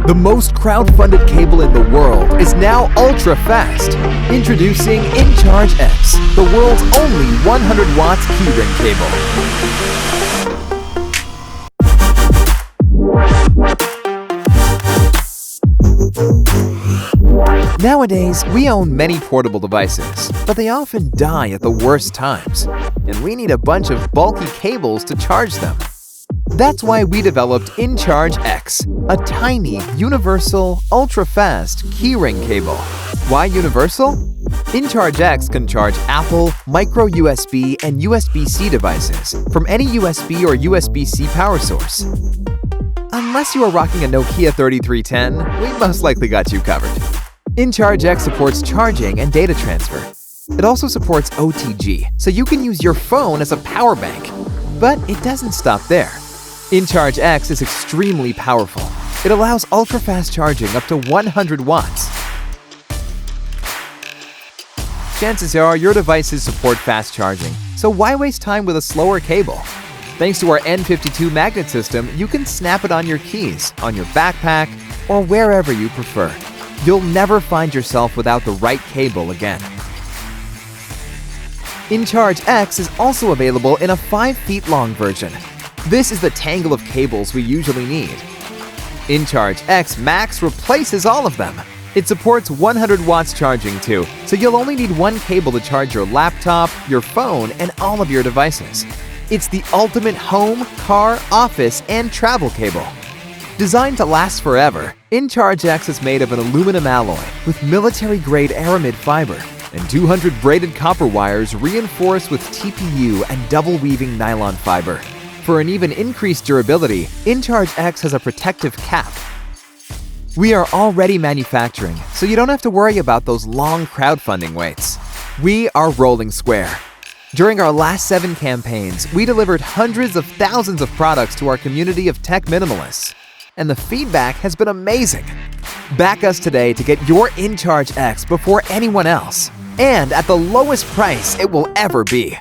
The most crowd-funded cable in the world is now ultra-fast. Introducing inCharge X, the world's only 100 watts keyring cable. Nowadays, we own many portable devices, but they often die at the worst times, and we need a bunch of bulky cables to charge them. That's why we developed inCharge X, a tiny, universal, ultra-fast keyring cable. Why universal? inCharge X can charge Apple, micro USB, and USB-C devices from any USB or USB-C power source. Unless you are rocking a Nokia 3310, we most likely got you covered. inCharge X supports charging and data transfer. It also supports OTG, so you can use your phone as a power bank. But it doesn't stop there. inCharge X is extremely powerful. It allows ultra-fast charging up to 100 watts. Chances are your devices support fast charging, so why waste time with a slower cable? Thanks to our N52 magnet system, you can snap it on your keys, on your backpack, or wherever you prefer. You'll never find yourself without the right cable again. inCharge X is also available in a 5 feet long version. This is the tangle of cables we usually need. inCharge X Max replaces all of them. It supports 100 watts charging too, so you'll only need one cable to charge your laptop, your phone, and all of your devices. It's the ultimate home, car, office, and travel cable. Designed to last forever, inCharge X is made of an aluminum alloy with military-grade aramid fiber and 200 braided copper wires reinforced with TPU and double-weaving nylon fiber. For an even increased durability, inCharge X has a protective cap. We are already manufacturing, so you don't have to worry about those long crowdfunding waits. We are Rolling Square. During our last 7 campaigns, we delivered hundreds of thousands of products to our community of tech minimalists, and the feedback has been amazing. Back us today to get your inCharge X before anyone else, and at the lowest price it will ever be.